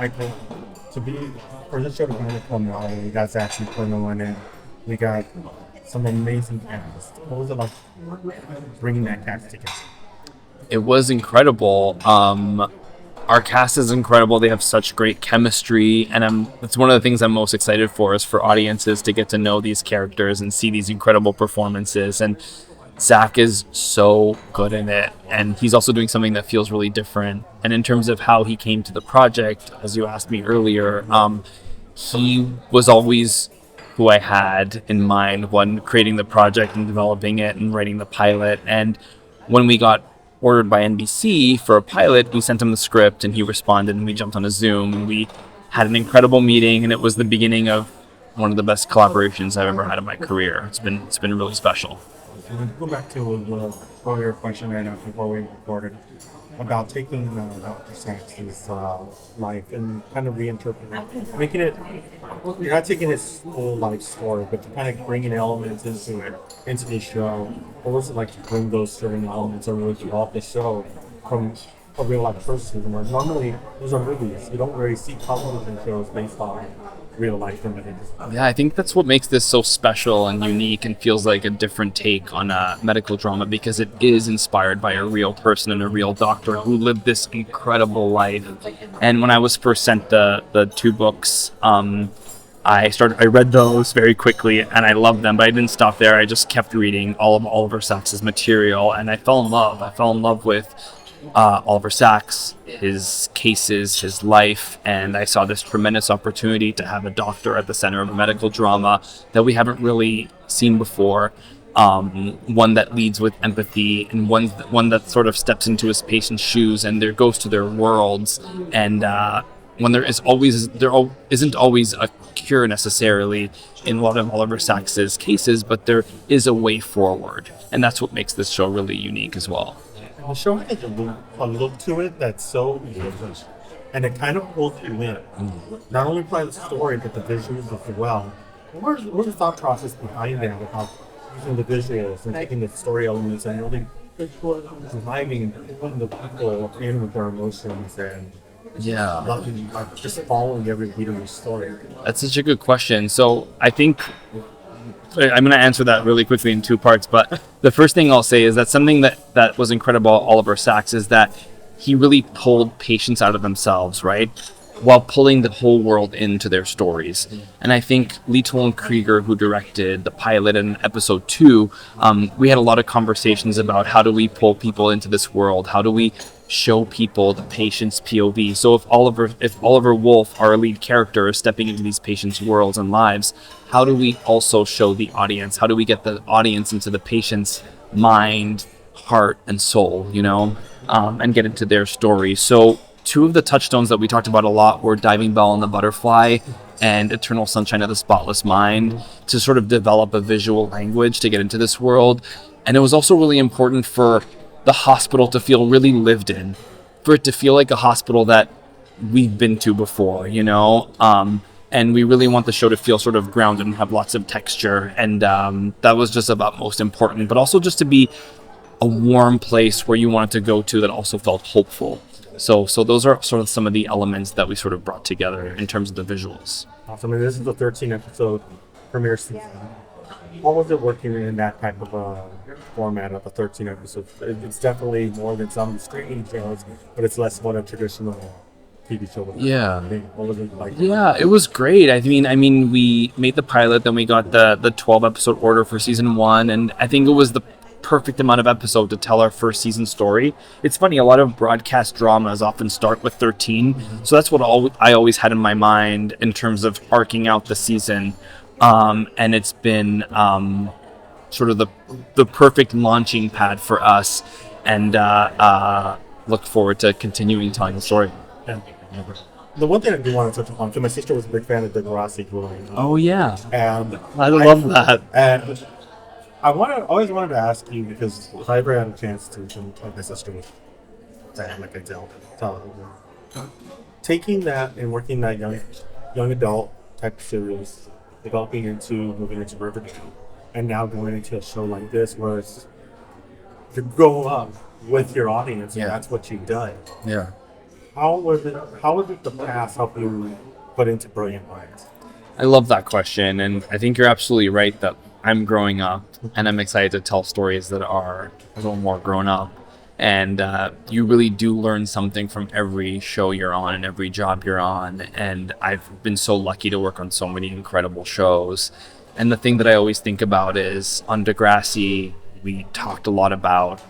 Michael, to be for this show to kind of come out, we got Zachary in it. We got some amazing cast. What was it like bringing that cast together? It was incredible. Our cast is incredible. They have such great chemistry, and it's one of the things I'm most excited for is for audiences to get to know these characters and see these incredible performances. And Zach is so good in it, and he's also doing something that feels really different. And in terms of how he came to the project, as you asked me earlier, he was always who I had in mind when creating the project and developing it and writing the pilot. And when we got ordered by NBC for a pilot, we sent him the script and he responded, and we jumped on a Zoom and we had an incredible meeting, and it was the beginning of one of the best collaborations I've ever had in my career. It's been really special. Go back to the earlier question right now before we recorded about taking Dr. Saxon's life and kind of reinterpreting it, making it. You're not taking his whole life story, but kind of bringing elements into the show. What was it like to bring those certain elements or really develop the show from a real life person? Where normally those are movies. You don't really see television shows based on real life images. Yeah, I think that's what makes this so special and unique and feels like a different take on a medical drama, because it is inspired by a real person and a real doctor who lived this incredible life. And when I was first sent the two books, I read those very quickly and I loved them, but I didn't stop there. I just kept reading all of Oliver Sacks's material, and I fell in love. I fell in love with Oliver Sacks, his cases, his life, and I saw this tremendous opportunity to have a doctor at the center of a medical drama that we haven't really seen before. One that leads with empathy, and one that sort of steps into his patient's shoes and there goes to their worlds. And when there isn't always a cure necessarily in a lot of Oliver Sacks's cases, but there is a way forward, and that's what makes this show really unique as well. The show has a look to it that's so unique, and it kind of pulls you in. Not only by the story, but the visuals as well. What's the thought process behind that about using the visuals and taking the story elements and really surviving and putting the people in with their emotions and just following every beat of the story? That's such a good question. So I think I'm going to answer that really quickly in two parts, but the first thing I'll say is that something that was incredible about Oliver Sacks is that he really pulled patients out of themselves, right? While pulling the whole world into their stories. And I think Toland Krieger, who directed the pilot in episode 2, we had a lot of conversations about how do we pull people into this world? How do we show people the patient's POV? So if Oliver Wolf, our lead character, is stepping into these patients' worlds and lives, how do we also show the audience? How do we get the audience into the patient's mind, heart, and soul, and get into their story? So two of the touchstones that we talked about a lot were Diving Bell and the Butterfly and Eternal Sunshine of the Spotless Mind, to sort of develop a visual language to get into this world. And it was also really important for the hospital to feel really lived in, for it to feel like a hospital that we've been to before, and we really want the show to feel sort of grounded and have lots of texture. And that was just about most important, but also just to be a warm place where you wanted to go to that also felt hopeful. So those are sort of some of the elements that we sort of brought together in terms of the visuals. Awesome. And this is the 13th episode premiere season. What was it working in that type of format of the 13 episodes? It's definitely more than some streaming shows, but it's less what a traditional TV show would be. Yeah. What was it like? Yeah, it was great. I mean, we made the pilot, then we got the 12 episode order for season 1, and I think it was the perfect amount of episode to tell our first season story. It's funny, a lot of broadcast dramas often start with 13, so that's what I always had in my mind in terms of arcing out the season. And it's been sort of the perfect launching pad for us, and look forward to continuing telling the story. Yeah. The one thing I do want to touch upon, because my sister was a big fan of the Grassi growing up. Oh yeah, and I love that. And I always wanted to ask you, because if I ever had a chance to talk my sister with dad, like I tell taking that and working that young adult type series, moving into Riverdale, and now going into a show like this where it's you grow up with your audience, and that's what you've done. Yeah. How did the past help you put into Brilliant Minds? I love that question, and I think you're absolutely right that I'm growing up, and I'm excited to tell stories that are a little more grown up. And you really do learn something from every show you're on and every job you're on. And I've been so lucky to work on so many incredible shows. And the thing that I always think about is on Degrassi, we talked a lot about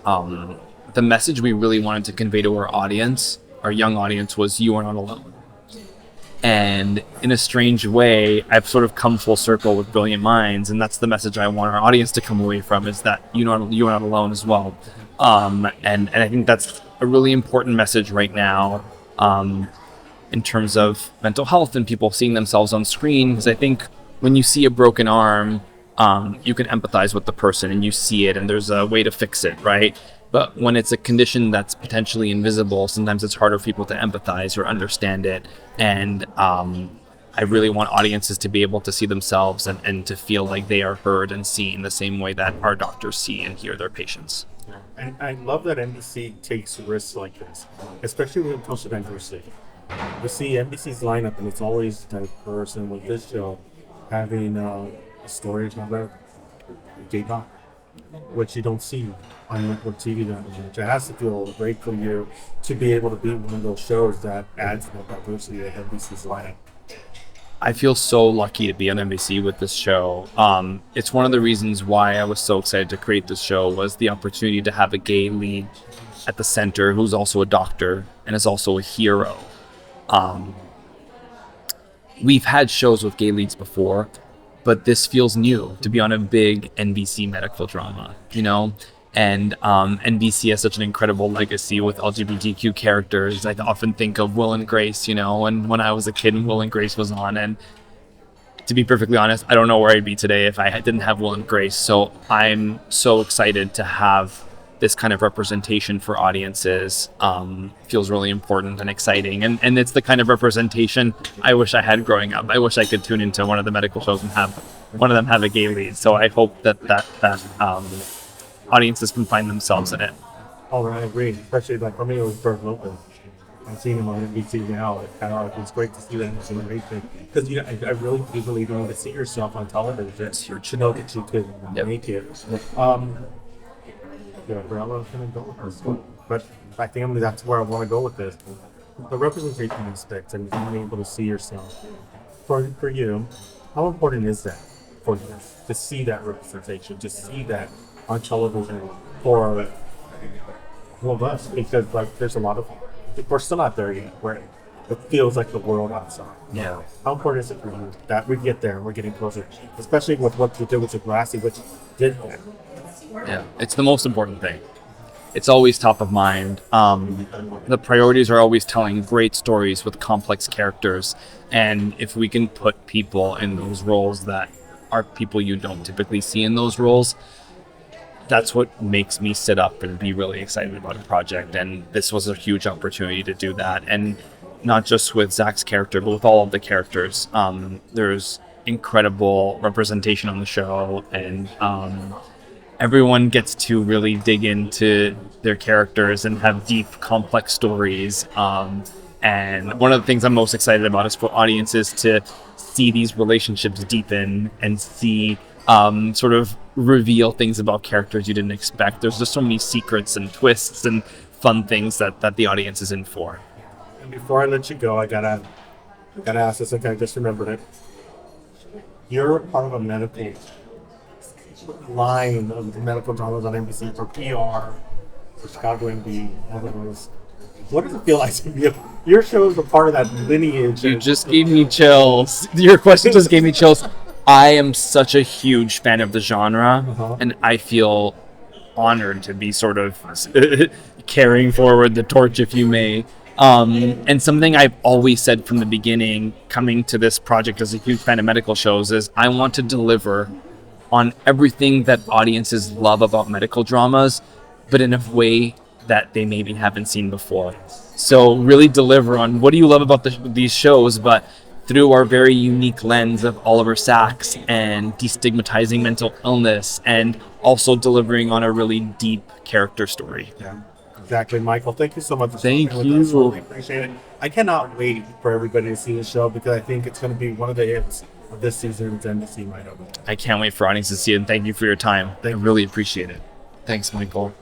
the message we really wanted to convey to our audience, our young audience, was you are not alone. And in a strange way, I've sort of come full circle with Brilliant Minds, and that's the message I want our audience to come away from, is that you are not alone as well. And I think that's a really important message right now in terms of mental health and people seeing themselves on screen, because I think when you see a broken arm, you can empathize with the person and you see it and there's a way to fix it, right? But when it's a condition that's potentially invisible, sometimes it's harder for people to empathize or understand it. And I really want audiences to be able to see themselves and to feel like they are heard and seen the same way that our doctors see and hear their patients. And I love that NBC takes risks like this, especially when it comes to diversity. You see NBC's lineup and it's always diverse, and with this show, having a storyteller, gay doc, which you don't see on network TV that much. It has to feel great for you to be able to be one of those shows that adds that diversity to NBC's lineup. I feel so lucky to be on NBC with this show. It's one of the reasons why I was so excited to create this show, was the opportunity to have a gay lead at the center who's also a doctor and is also a hero. We've had shows with gay leads before, but this feels new to be on a big NBC medical drama, you know? And NBC has such an incredible legacy with LGBTQ characters. I often think of Will and Grace, you know, and when I was a kid and Will and Grace was on. And to be perfectly honest, I don't know where I'd be today if I didn't have Will and Grace. So I'm so excited to have this kind of representation for audiences. Feels really important and exciting. And it's the kind of representation I wish I had growing up. I wish I could tune into one of the medical shows and have one of them have a gay lead. So I hope that audiences can find themselves in it. Oh, I agree. Especially like for me, it was Bert Lopez. I've seen him on NBC now. It's great to see that generation, because I really do believe you need to see yourself on television to know that you could make it. But I think that's where I want to go with this. The representation aspect and being able to see yourself. For you, how important is that for you to see that representation, to see that on television for all of us? Because like there's a lot of, we're still not there yet, where it feels like the world outside. Yeah. How important is it for you that we get there, we're getting closer, especially with what we did with Grassi, which did that? Yeah, it's the most important thing. It's always top of mind. The priorities are always telling great stories with complex characters. And if we can put people in those roles that are people you don't typically see in those roles, that's what makes me sit up and be really excited about a project. And this was a huge opportunity to do that. And not just with Zach's character, but with all of the characters. There's incredible representation on the show, and everyone gets to really dig into their characters and have deep, complex stories. And one of the things I'm most excited about is for audiences to see these relationships deepen and see sort of reveal things about characters you didn't expect. There's just so many secrets and twists and fun things that the audience is in for. And before I let you go, I gotta ask this. Okay, I just remembered it. You're part of a medical line of medical dramas on NBC for PR, for Chicago MD, all of those. What does it feel like to be your show is a part of that lineage? You just gave me chills. Your question just gave me chills. I am such a huge fan of the genre, and I feel honored to be sort of carrying forward the torch, if you may. And something I've always said from the beginning, coming to this project as a huge fan of medical shows, is I want to deliver on everything that audiences love about medical dramas, but in a way that they maybe haven't seen before. So really deliver on what do you love about these shows, but through our very unique lens of Oliver Sacks and destigmatizing mental illness, and also delivering on a really deep character story. Yeah. Exactly, Michael. Thank you so much for Thank speaking with us. you. Really appreciate it. I cannot wait for everybody to see the show because I think it's going to be one of the hits of this season's NBC Michael. I can't wait for audience to see it, and thank you for your time. I really appreciate it. Thanks, Michael.